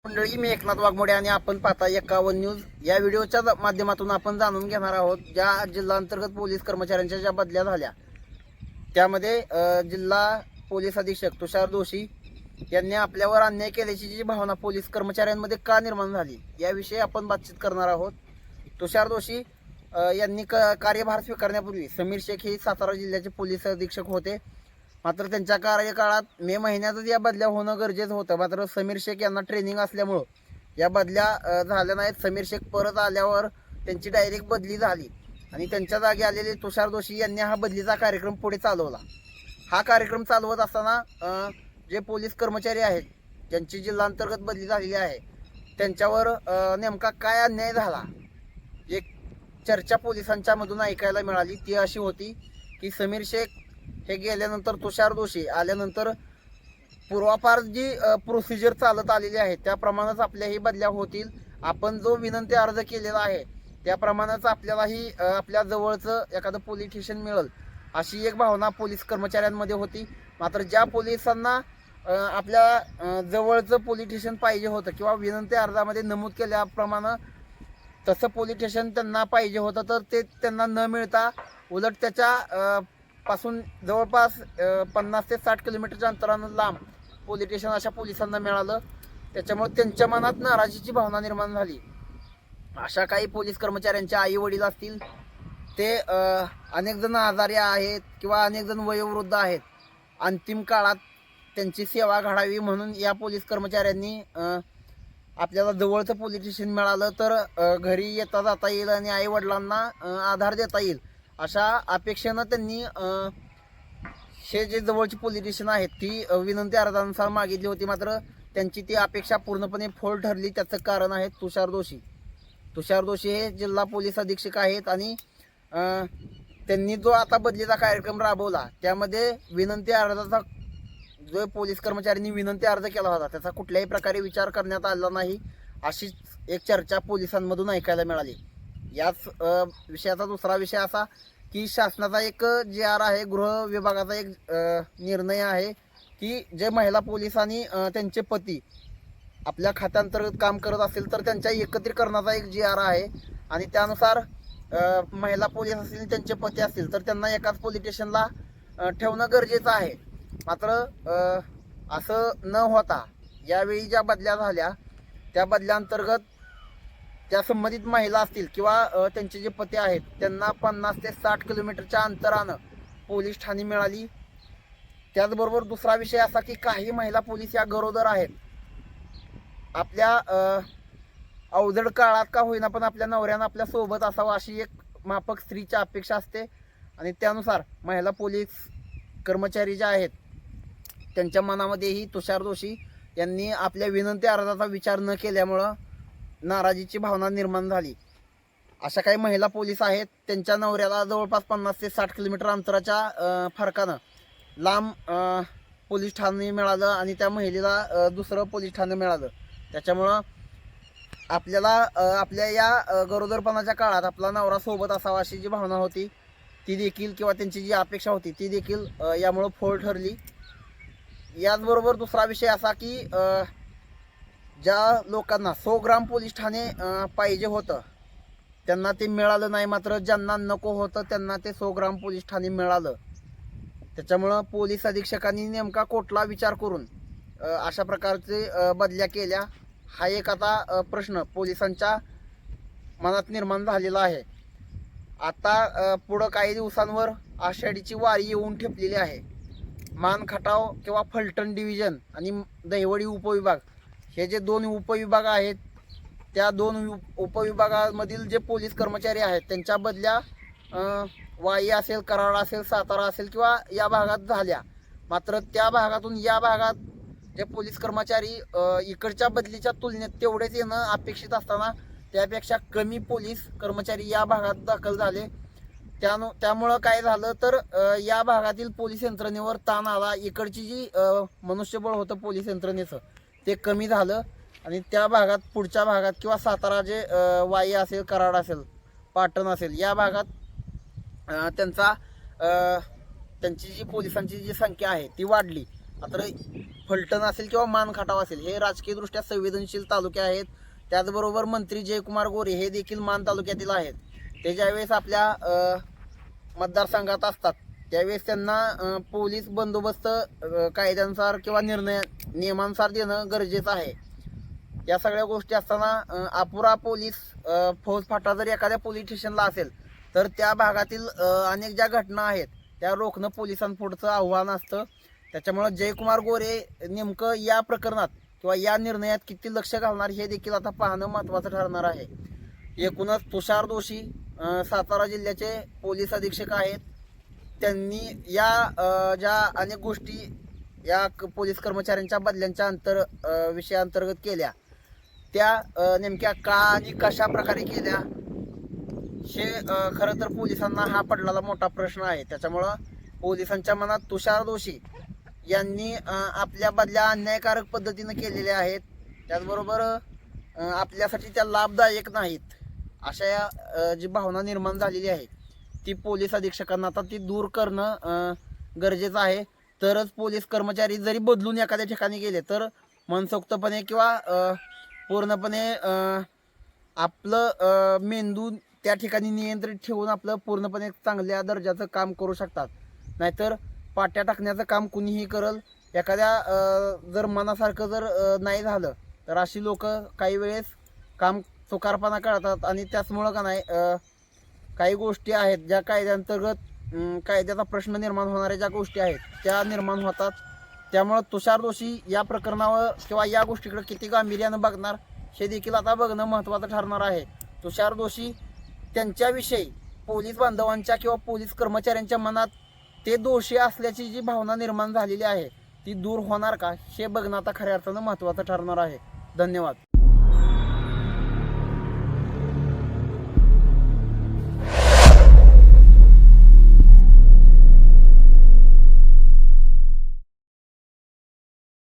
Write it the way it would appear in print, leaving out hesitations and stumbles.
मंडळी, मी एकनाथ वाघमोडे आणि आपण पाहता 51 न्यूज. या व्हिडिओच्या माध्यमातून आपण जाणून घेणार आहोत ज्या जिल्हा अंतर्गत पोलीस कर्मचाऱ्यांच्या ज्या बदल्या झाल्या त्यामध्ये जिल्हा पोलीस अधीक्षक तुषार दोशी यांनी आपल्यावर अन्याय केल्याची जी भावना पोलीस कर्मचाऱ्यांमध्ये का निर्माण झाली याविषयी आपण बातचीत करणार आहोत. तुषार दोशी यांनी कार्यभार स्वीकारण्यापूर्वी समीर शेख हे सातारा जिल्ह्याचे पोलीस अधीक्षक होते. मात्र त्यांच्या कार्यकाळात मे महिन्यातच या बदल्या होणं गरजेचं होतं. मात्र समीर शेख यांना ट्रेनिंग असल्यामुळं या बदल्या झाल्या नाहीत. समीर शेख परत आल्यावर त्यांची डायरेक्ट बदली झाली आणि त्यांच्या जागी आलेले तुषार दोशी यांनी हा बदलीचा कार्यक्रम पुढे चालवला. हा कार्यक्रम चालवत असताना जे पोलीस कर्मचारी आहेत ज्यांची जिल्हांतर्गत बदली झालेली आहे त्यांच्यावर नेमका काय अन्याय झाला, एक चर्चा पोलिसांच्या मधून ऐकायला मिळाली. ती अशी होती की समीर शेख हे गेल्यानंतर तुषार दोशी आल्यानंतर पूर्वापार जी प्रोसिजर चालत आलेली आहे त्याप्रमाणेच आपल्याही बदल्या होतील. आपण जो विनंती अर्ज केलेला आहे त्याप्रमाणेच आपल्यालाही आपल्या जवळचं एखादं पोलीस स्टेशन मिळेल अशी एक भावना पोलीस कर्मचाऱ्यांमध्ये होती. मात्र ज्या पोलिसांना आपल्या जवळचं पोलीस स्टेशन पाहिजे होतं किंवा विनंती अर्जामध्ये नमूद केल्याप्रमाणे तसं पोलीस स्टेशन त्यांना पाहिजे होतं तर ते त्यांना न मिळता उलट त्याच्या पासून जवळपास 50 ते 60 किलोमीटरच्या अंतरानं लांब पोलीस स्टेशन अशा पोलिसांना मिळालं. त्याच्यामुळे त्यांच्या मनात नाराजीची भावना निर्माण झाली. अशा काही पोलीस कर्मचाऱ्यांचे आई वडील असतील, ते अनेक जण आजारी आहेत किंवा अनेक जण वयोवृद्ध आहेत. अंतिम काळात त्यांची सेवा घडावी म्हणून या पोलीस कर्मचाऱ्यांनी आपल्याला जवळचं पोलीस स्टेशन मिळालं तर घरी येता जाता येईल आणि आई वडिलांना आधार देता येईल अशा अपेक्षेनं त्यांनी हे जे जवळची पोलीस स्टेशन आहेत ती विनंती अर्जानुसार मागितली होती. मात्र त्यांची ती अपेक्षा पूर्णपणे फोल ठरली. त्याचं कारण आहे तुषार दोशी. तुषार दोशी हे जिल्हा पोलीस अधीक्षक आहेत आणि त्यांनी जो आता बदलीचा कार्यक्रम राबवला त्यामध्ये विनंती अर्जाचा जो पोलीस कर्मचाऱ्यांनी विनंती अर्ज केला होता त्याचा कुठल्याही प्रकारे विचार करण्यात आला नाही अशी एक चर्चा पोलिसांमधून ऐकायला मिळाली. याच विषयाचा दुसरा विषय असा की शासनाचा एक GR आहे, गृह विभागाचा एक निर्णय आहे की जे महिला पोलीस आणि त्यांचे पती आपल्या खात्यांतर्गत काम करत असेल तर त्यांच्या एकत्रीकरणाचा एक GR आहे आणि त्यानुसार महिला पोलीस असतील त्यांचे पती असतील तर त्यांना एकाच पोलीस स्टेशनला ठेवणं गरजेचं आहे. मात्र असं न होता यावेळी ज्या बदल्या झाल्या त्या बदल्याअंतर्गत त्या संबंधित महिला असतील किंवा त्यांचे जे पती आहेत त्यांना 50 ते 60 किलोमीटरच्या अंतरानं पोलीस ठाणी मिळाली. त्याचबरोबर दुसरा विषय असा की काही महिला पोलीस या गरोदर आहेत. आपल्या अवजड काळात का होईना पण आपल्या नवऱ्यानं आपल्या सोबत असावं अशी एक माफक स्त्रीची अपेक्षा असते आणि त्यानुसार महिला पोलीस कर्मचारी जे आहेत त्यांच्या मनामध्येही तुषार दोशी यांनी आपल्या विनंती अर्जाचा विचार न केल्यामुळं नाराजीची भावना निर्माण झाली. अशा काही महिला पोलीस आहेत त्यांच्या नवऱ्याला जवळपास 50 ते 60 किलोमीटर अंतराच्या फरकानं लांब पोलीस ठाणे मिळालं आणि त्या महिलेला दुसरं पोलीस ठाणे मिळालं. त्याच्यामुळं आपल्याला आपल्या या गरोदरपणाच्या काळात आपला नवरा सोबत असावा अशी जी भावना होती ती देखील किंवा त्यांची जी अपेक्षा होती ती देखील यामुळं फोल ठरली. याचबरोबर दुसरा विषय असा की ज्या लोकांना 100 ग्राम पोलीस ठाणे पाहिजे होतं त्यांना ते मिळालं नाही. मात्र ज्यांना नको होतं त्यांना ते 100 ग्राम पोलीस ठाणे मिळालं. त्याच्यामुळं पोलीस अधीक्षकांनी नेमका कुठला विचार करून अशा प्रकारचे बदल्या केल्या हा एक आता प्रश्न पोलिसांच्या मनात निर्माण झालेला आहे. आता पुढं काही दिवसांवर आषाढीची वारी येऊन ठेपलेली आहे. मान खटाव किंवा फलटण डिव्हिजन आणि दहिवडी उपविभाग हे जे दोन उपविभाग आहेत त्या दोन उपविभागामधील जे पोलीस कर्मचारी आहेत त्यांच्या बदल्या वाई असेल, कराड असेल, सातारा असेल किंवा या भागात झाल्या. मात्र त्या भागातून या भागात जे पोलीस कर्मचारी इकडच्या बदलीच्या तुलनेत तेवढेच येणं अपेक्षित असताना त्यापेक्षा कमी पोलीस कर्मचारी या भागात दाखल झाले. त्यामुळं काय झालं तर या भागातील पोलीस यंत्रणेवर ताण आला. इकडची जी मनुष्यबळ होतं पोलीस यंत्रणेचं ते कमी झालं आणि त्या भागात पुढच्या भागात किंवा सातारा जे वाई असेल, कराड असेल, पाटण असेल या भागात त्यांची जी पोलिसांची जी संख्या आहे ती वाढली मात्र फलटण असेल किंवा मानखटाव असेल हे राजकीयदृष्ट्या संवेदनशील तालुके आहेत. त्याचबरोबर मंत्री जयकुमार गोरे हे देखील मान तालुक्यातील आहेत. ते ज्यावेळेस आपल्या मतदारसंघात असतात त्यावेळेस त्यांना पोलीस बंदोबस्त कायद्यानुसार किंवा नियमानुसार देणं गरजेचं आहे. या सगळ्या गोष्टी असताना अपुरा पोलीस फौजफाटा जर एखाद्या पोलीस स्टेशनला असेल तर त्या भागातील अनेक ज्या घटना आहेत त्या रोखणं पोलिसांपुढचं आव्हान असतं. त्याच्यामुळं जयकुमार गोरे नेमकं या प्रकरणात किंवा या निर्णयात किती लक्ष घालणार हे देखील आता पाहणं महत्त्वाचं ठरणार आहे. एकूणच तुषार दोशी सातारा जिल्ह्याचे पोलीस अधीक्षक आहेत. त्यांनी या ज्या अनेक गोष्टी या पोलीस कर्मचाऱ्यांच्या बदल्यांच्या विषयाअंतर्गत केल्या त्या नेमक्या का आणि कशा प्रकारे केल्या हे खरं तर पोलिसांना हा पडलेला मोठा प्रश्न आहे. त्याच्यामुळं पोलिसांच्या मनात तुषार दोशी यांनी आपल्या बदल्या अन्यायकारक पद्धतीनं केलेल्या आहेत. त्याचबरोबर आपल्यासाठी त्या लाभदायक नाहीत अशा जी भावना निर्माण झालेली आहे ती पोलीस अधीक्षकांना आता ती दूर करणं गरजेचं आहे. तरच पोलीस कर्मचारी जरी बदलून एखाद्या ठिकाणी गेले तर मनसोक्तपणे किंवा पूर्णपणे आपलं मेंदू त्या ठिकाणी नियंत्रित ठेवून आपलं पूर्णपणे चांगल्या दर्जाचं काम करू शकतात. नाहीतर पाट्या टाकण्याचं काम कुणीही करल. एखाद्या जर मनासारखं जर नाही झालं तर अशी लोक काही वेळेस काम चुकारपणा करतात आणि त्याचमुळं का नाही काही गोष्टी आहेत ज्या कायद्याअंतर्गत कायद्याचा प्रश्न निर्माण होणाऱ्या ज्या गोष्टी आहेत त्या निर्माण होतात. त्यामुळं तुषार दोशी या प्रकरणावर किंवा या गोष्टीकडे किती गांभीर्यानं बघणार हे देखील आता बघणं महत्त्वाचं ठरणार आहे. तुषार दोशी त्यांच्याविषयी पोलीस बांधवांच्या किंवा पोलीस कर्मचाऱ्यांच्या मनात ते दोषी असल्याची जी भावना निर्माण झालेली आहे ती दूर होणार का हे बघणं आता खऱ्या अर्थानं महत्त्वाचं ठरणार आहे. धन्यवाद.